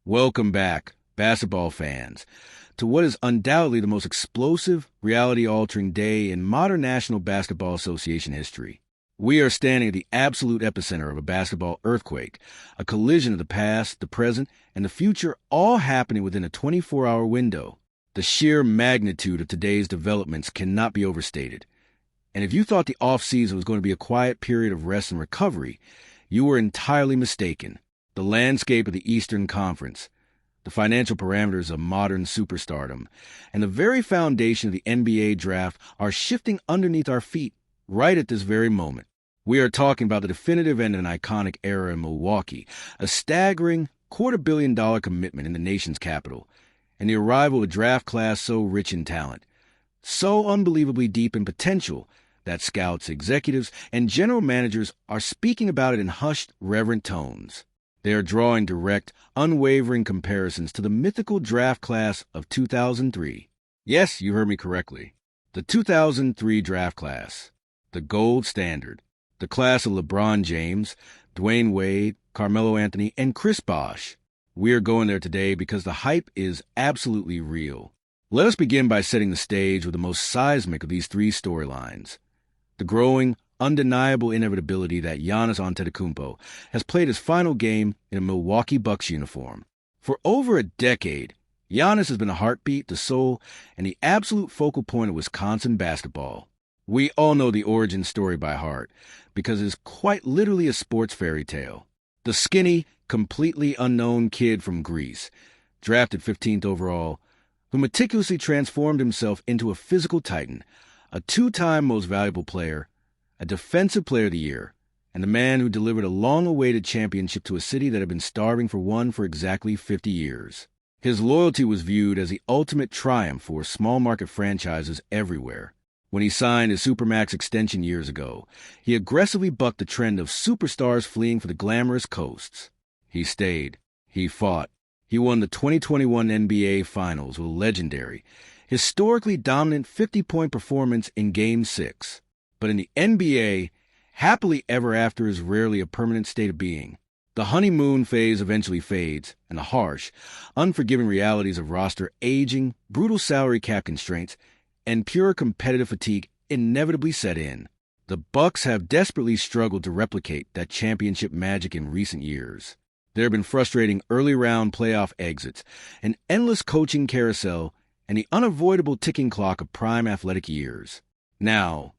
Welcome back, basketball fans, to what is undoubtedly the most explosive, reality-altering day in modern National Basketball Association history. We are standing at the absolute epicenter of a basketball earthquake, a collision of the past, the present, and the future all happening within a 24-hour window. The sheer magnitude of today's developments cannot be overstated. And if you thought the off-season was going to be a quiet period of rest and recovery, you were entirely mistaken. The landscape of the Eastern Conference, the financial parameters of modern superstardom, and the very foundation of the NBA draft are shifting underneath our feet right at this very moment. We are talking about the definitive end of an iconic era in Milwaukee, a staggering $250 million commitment in the nation's capital, and the arrival of a draft class so rich in talent, so unbelievably deep in potential that scouts, executives, and general managers are speaking about it in hushed, reverent tones. They are drawing direct, unwavering comparisons to the mythical draft class of 2003. Yes, you heard me correctly. The 2003 draft class. The gold standard. The class of LeBron James, Dwayne Wade, Carmelo Anthony, and Chris Bosh. We are going there today because the hype is absolutely real. Let us begin by setting the stage with the most seismic of these three storylines. The growing, undeniable inevitability that Giannis Antetokounmpo has played his final game in a Milwaukee Bucks uniform. For over a decade, Giannis has been the heartbeat, the soul, and the absolute focal point of Wisconsin basketball. We all know the origin story by heart, because it is quite literally a sports fairy tale. The skinny, completely unknown kid from Greece, drafted 15th overall, who meticulously transformed himself into a physical titan, a two-time most valuable player, a Defensive Player of the Year, and the man who delivered a long-awaited championship to a city that had been starving for one for exactly 50 years. His loyalty was viewed as the ultimate triumph for small-market franchises everywhere. When he signed his Supermax extension years ago, he aggressively bucked the trend of superstars fleeing for the glamorous coasts. He stayed. He fought. He won the 2021 NBA Finals with a legendary, historically dominant 50-point performance in Game 6. But in the NBA, happily ever after is rarely a permanent state of being. The honeymoon phase eventually fades, and the harsh, unforgiving realities of roster aging, brutal salary cap constraints, and pure competitive fatigue inevitably set in. The Bucks have desperately struggled to replicate that championship magic in recent years. There have been frustrating early-round playoff exits, an endless coaching carousel, and the unavoidable ticking clock of prime athletic years. Now,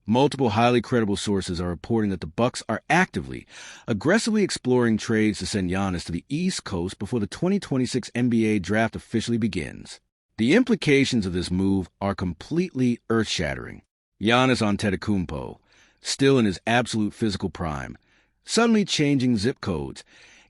multiple highly credible sources are reporting that the Bucks are actively, aggressively exploring trades to send Giannis to the East Coast before the 2026 NBA draft officially begins. The implications of this move are completely earth-shattering. Giannis Antetokounmpo, still in his absolute physical prime, suddenly changing zip codes,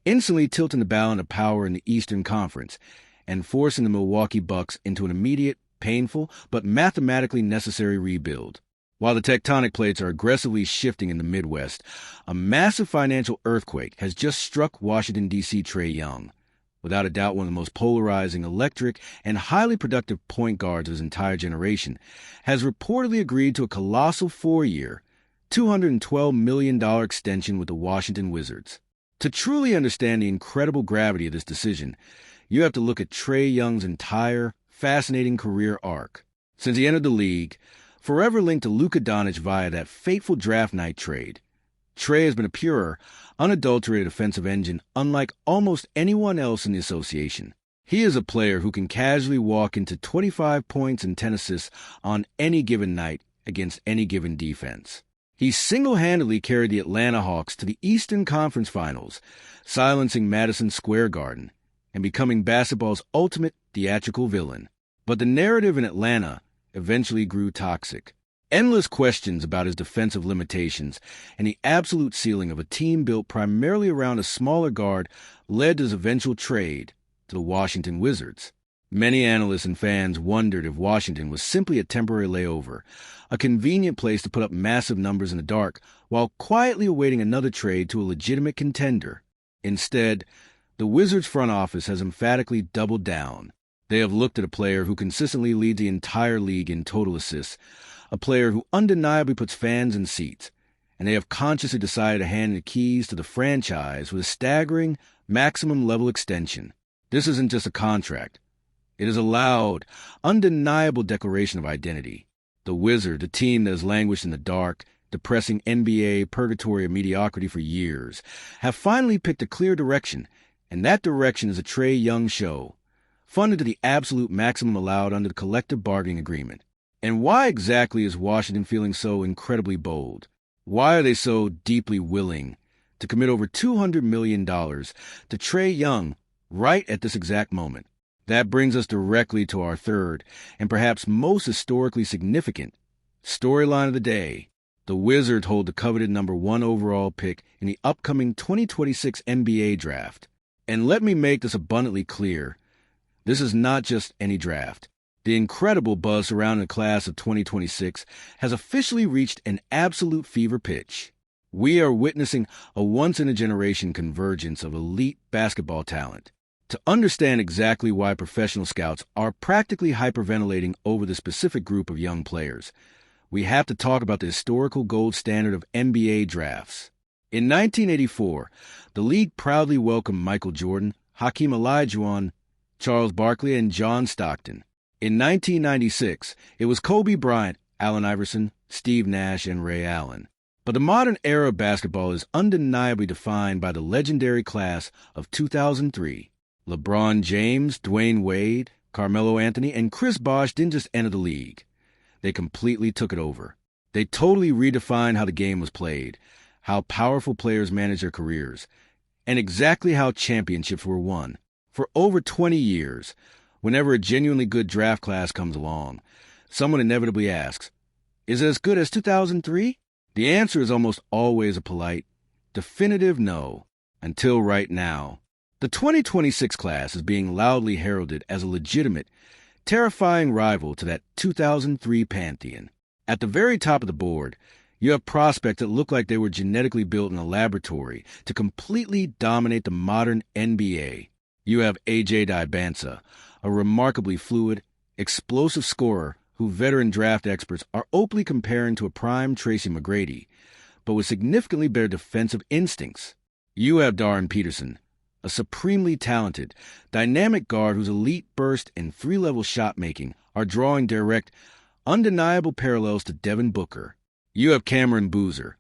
instantly tilting the balance of power in the Eastern Conference, and forcing the Milwaukee Bucks into an immediate, painful, but mathematically necessary rebuild. While the tectonic plates are aggressively shifting in the Midwest, a massive financial earthquake has just struck Washington, D.C. Trae Young, without a doubt one of the most polarizing, electric, and highly productive point guards of his entire generation, has reportedly agreed to a colossal 4-year, $212 million extension with the Washington Wizards. To truly understand the incredible gravity of this decision, you have to look at Trae Young's entire, fascinating career arc. Since he entered the league, forever linked to Luka Doncic via that fateful draft night trade, Trae has been a pure, unadulterated offensive engine unlike almost anyone else in the association. He is a player who can casually walk into 25 points and 10 assists on any given night against any given defense. He single-handedly carried the Atlanta Hawks to the Eastern Conference Finals, silencing Madison Square Garden and becoming basketball's ultimate theatrical villain. But the narrative in Atlanta eventually grew toxic. Endless questions about his defensive limitations and the absolute ceiling of a team built primarily around a smaller guard led to his eventual trade to the Washington Wizards. Many analysts and fans wondered if Washington was simply a temporary layover, a convenient place to put up massive numbers in the dark while quietly awaiting another trade to a legitimate contender. Instead, the Wizards front office has emphatically doubled down. They have looked at a player who consistently leads the entire league in total assists, a player who undeniably puts fans in seats, and they have consciously decided to hand the keys to the franchise with a staggering maximum level extension. This isn't just a contract. It is a loud, undeniable declaration of identity. The Wizards, a team that has languished in the dark, depressing NBA purgatory of mediocrity for years, have finally picked a clear direction, and that direction is a Trae Young show, funded to the absolute maximum allowed under the collective bargaining agreement. And why exactly is Washington feeling so incredibly bold? Why are they so deeply willing to commit over $200 million to Trae Young right at this exact moment? That brings us directly to our third, and perhaps most historically significant, storyline of the day. The Wizards hold the coveted number 1 overall pick in the upcoming 2026 NBA draft. And let me make this abundantly clear. This is not just any draft. The incredible buzz surrounding the class of 2026 has officially reached an absolute fever pitch. We are witnessing a once-in-a-generation convergence of elite basketball talent. To understand exactly why professional scouts are practically hyperventilating over the specific group of young players, we have to talk about the historical gold standard of NBA drafts. In 1984, the league proudly welcomed Michael Jordan, Hakeem Olajuwon, Charles Barkley, and John Stockton. In 1996, it was Kobe Bryant, Allen Iverson, Steve Nash, and Ray Allen. But the modern era of basketball is undeniably defined by the legendary class of 2003. LeBron James, Dwayne Wade, Carmelo Anthony, and Chris Bosh didn't just enter the league. They completely took it over. They totally redefined how the game was played, how powerful players managed their careers, and exactly how championships were won. For over 20 years, whenever a genuinely good draft class comes along, someone inevitably asks, is it as good as 2003? The answer is almost always a polite, definitive no, until right now. The 2026 class is being loudly heralded as a legitimate, terrifying rival to that 2003 pantheon. At the very top of the board, you have prospects that look like they were genetically built in a laboratory to completely dominate the modern NBA. You have A.J. Dibansa, a remarkably fluid, explosive scorer who veteran draft experts are openly comparing to a prime Tracy McGrady, but with significantly better defensive instincts. You have Darren Peterson, a supremely talented, dynamic guard whose elite burst and three-level shot making are drawing direct, undeniable parallels to Devin Booker. You have Cameron Boozer,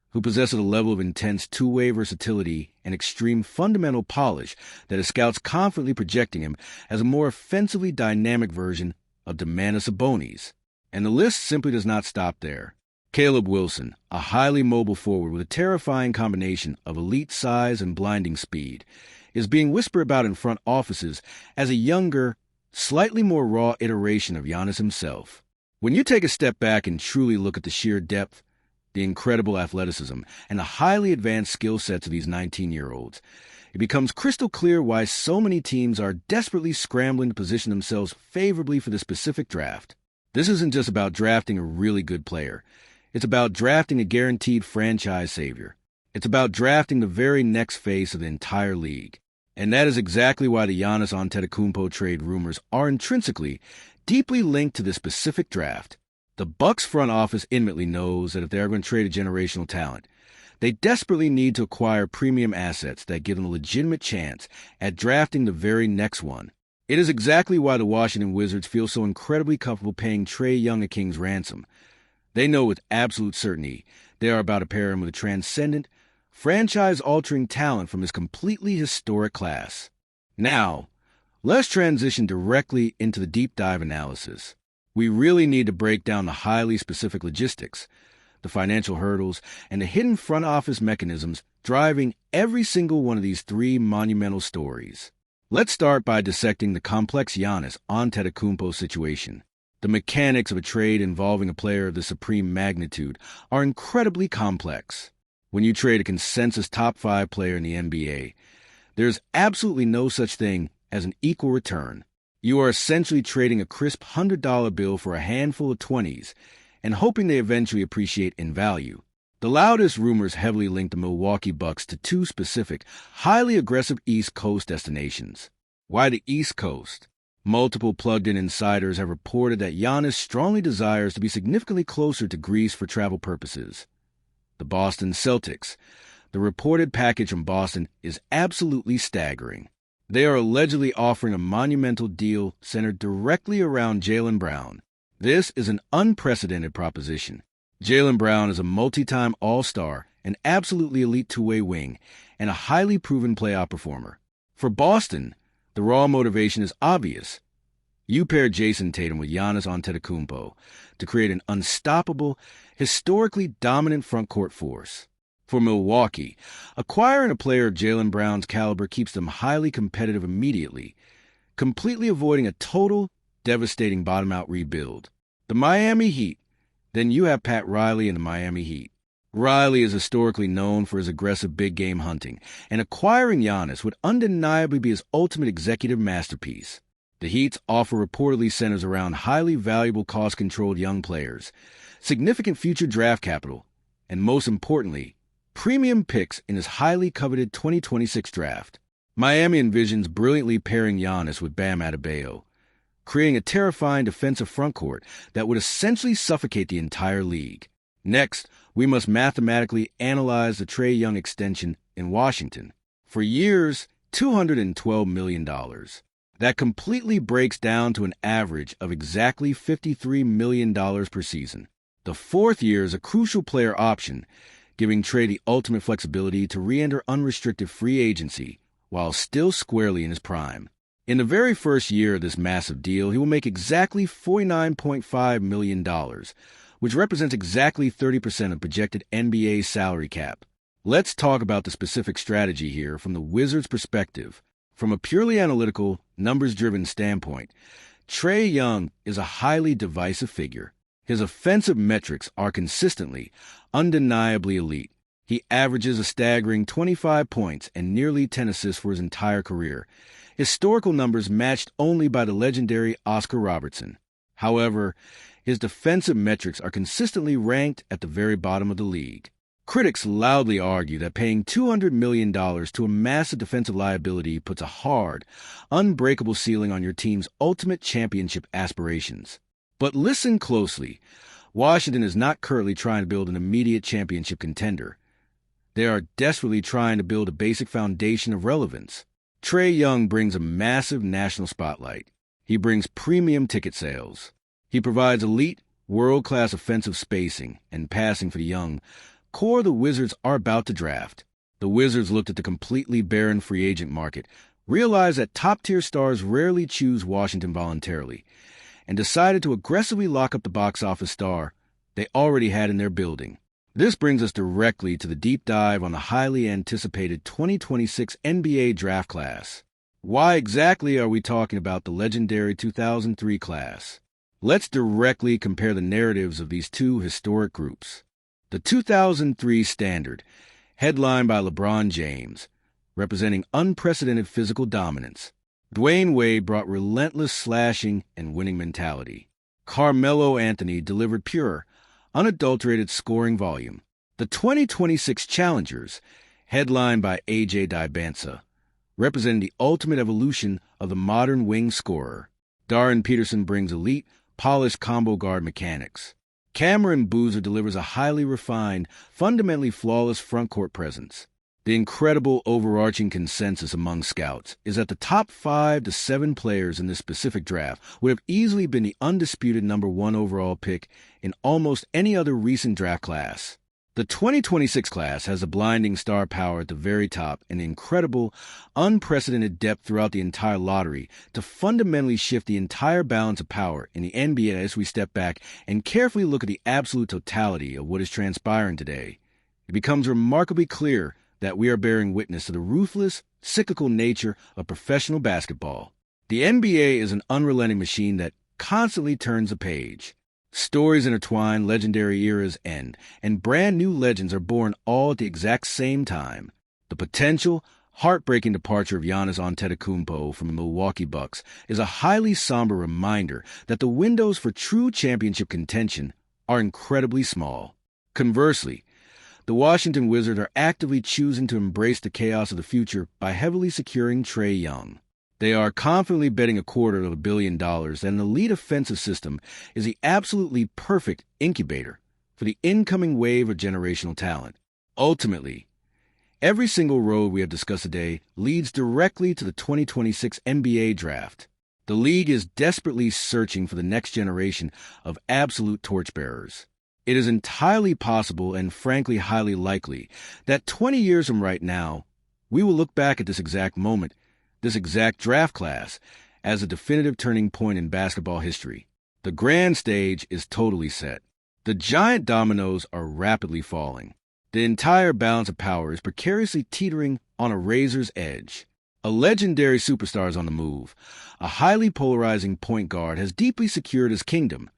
who possesses a level of intense two-way versatility and extreme fundamental polish that has scouts confidently projecting him as a more offensively dynamic version of Domantas Sabonis. And the list simply does not stop there. Caleb Wilson, a highly mobile forward with a terrifying combination of elite size and blinding speed, is being whispered about in front offices as a younger, slightly more raw iteration of Giannis himself. When you take a step back and truly look at the sheer depth, the incredible athleticism, and the highly advanced skill sets of these 19-year-olds, it becomes crystal clear why so many teams are desperately scrambling to position themselves favorably for the specific draft. This isn't just about drafting a really good player. It's about drafting a guaranteed franchise savior. It's about drafting the very next face of the entire league. And that is exactly why the Giannis Antetokounmpo trade rumors are intrinsically, deeply linked to this specific draft. The Bucks front office intimately knows that if they are going to trade a generational talent, they desperately need to acquire premium assets that give them a legitimate chance at drafting the very next one. It is exactly why the Washington Wizards feel so incredibly comfortable paying Trae Young a king's ransom. They know with absolute certainty they are about to pair him with a transcendent, franchise-altering talent from his completely historic class. Now, let's transition directly into the deep dive analysis. We really need to break down the highly specific logistics, the financial hurdles, and the hidden front office mechanisms driving every single one of these three monumental stories. Let's start by dissecting the complex Giannis Antetokounmpo situation. The mechanics of a trade involving a player of the supreme magnitude are incredibly complex. When you trade a consensus top 5 player in the NBA, there's absolutely no such thing as an equal return. You are essentially trading a crisp $100 bill for a handful of 20s and hoping they eventually appreciate in value. The loudest rumors heavily link the Milwaukee Bucks to two specific, highly aggressive East Coast destinations. Why the East Coast? Multiple plugged-in insiders have reported that Giannis strongly desires to be significantly closer to Greece for travel purposes. The Boston Celtics. The reported package from Boston is absolutely staggering. They are allegedly offering a monumental deal centered directly around Jaylen Brown. This is an unprecedented proposition. Jaylen Brown is a multi-time All-Star, an absolutely elite two-way wing, and a highly proven playoff performer. For Boston, the raw motivation is obvious. You pair Jason Tatum with Giannis Antetokounmpo to create an unstoppable, historically dominant frontcourt force. For Milwaukee, acquiring a player of Jaylen Brown's caliber keeps them highly competitive immediately, completely avoiding a total, devastating bottom-out rebuild. The Miami Heat. Then you have Pat Riley and the Miami Heat. Riley is historically known for his aggressive big-game hunting, and acquiring Giannis would undeniably be his ultimate executive masterpiece. The Heat's offer reportedly centers around highly valuable, cost-controlled young players, significant future draft capital, and most importantly, premium picks in his highly coveted 2026 draft. Miami envisions brilliantly pairing Giannis with Bam Adebayo, creating a terrifying defensive frontcourt that would essentially suffocate the entire league. Next, we must mathematically analyze the Trae Young extension in Washington. For years, $212 million. That completely breaks down to an average of exactly $53 million per season. The fourth year is a crucial player option, giving Trae the ultimate flexibility to re-enter unrestricted free agency while still squarely in his prime. In the very first year of this massive deal, he will make exactly $49.5 million, which represents exactly 30% of projected NBA salary cap. Let's talk about the specific strategy here from the Wizards' perspective. From a purely analytical, numbers-driven standpoint, Trae Young is a highly divisive figure. His offensive metrics are consistently, undeniably elite. He averages a staggering 25 points and nearly 10 assists for his entire career, historical numbers matched only by the legendary Oscar Robertson. However, his defensive metrics are consistently ranked at the very bottom of the league. Critics loudly argue that paying $200 million to a massive defensive liability puts a hard, unbreakable ceiling on your team's ultimate championship aspirations. But listen closely. Washington is not currently trying to build an immediate championship contender. They are desperately trying to build a basic foundation of relevance. Trae Young brings a massive national spotlight. He brings premium ticket sales. He provides elite, world-class offensive spacing and passing for the young core the Wizards are about to draft. The Wizards looked at the completely barren free agent market, realized that top-tier stars rarely choose Washington voluntarily, and decided to aggressively lock up the box office star they already had in their building. This brings us directly to the deep dive on the highly anticipated 2026 NBA draft class. Why exactly are we talking about the legendary 2003 class? Let's directly compare the narratives of these two historic groups. The 2003 Standard, headlined by LeBron James, representing unprecedented physical dominance. Dwayne Wade brought relentless slashing and winning mentality. Carmelo Anthony delivered pure, unadulterated scoring volume. The 2026 Challengers, headlined by A.J. Dibansa, representing the ultimate evolution of the modern wing scorer. Darren Peterson brings elite, polished combo guard mechanics. Cameron Boozer delivers a highly refined, fundamentally flawless frontcourt presence. The incredible overarching consensus among scouts is that the top 5 to 7 players in this specific draft would have easily been the undisputed number 1 overall pick in almost any other recent draft class. The 2026 class has a blinding star power at the very top and incredible, unprecedented depth throughout the entire lottery to fundamentally shift the entire balance of power in the NBA as we step back and carefully look at the absolute totality of what is transpiring today. It becomes remarkably clear that we are bearing witness to the ruthless, cyclical nature of professional basketball. The NBA is an unrelenting machine that constantly turns a page. Stories intertwine, legendary eras end, and brand new legends are born all at the exact same time. The potential, heartbreaking departure of Giannis Antetokounmpo from the Milwaukee Bucks is a highly somber reminder that the windows for true championship contention are incredibly small. Conversely, the Washington Wizards are actively choosing to embrace the chaos of the future by heavily securing Trae Young. They are confidently betting $250 million that an elite offensive system is the absolutely perfect incubator for the incoming wave of generational talent. Ultimately, Every single road we have discussed today leads directly to the 2026 NBA draft. The league is desperately searching for the next generation of absolute torchbearers. It is entirely possible and frankly highly likely that 20 years from right now, we will look back at this exact moment, this exact draft class, as a definitive turning point in basketball history. The grand stage is totally set. The giant dominoes are rapidly falling. The entire balance of power is precariously teetering on a razor's edge. A legendary superstar is on the move. A highly polarizing point guard has deeply secured his kingdom,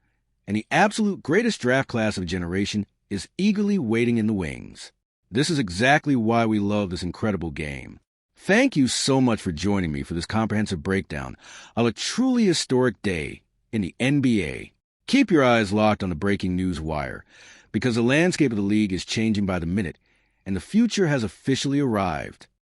and the absolute greatest draft class of a generation is eagerly waiting in the wings. This is exactly why we love this incredible game. Thank you so much for joining me for this comprehensive breakdown of a truly historic day in the NBA. Keep your eyes locked on the breaking news wire, because the landscape of the league is changing by the minute, and the future has officially arrived.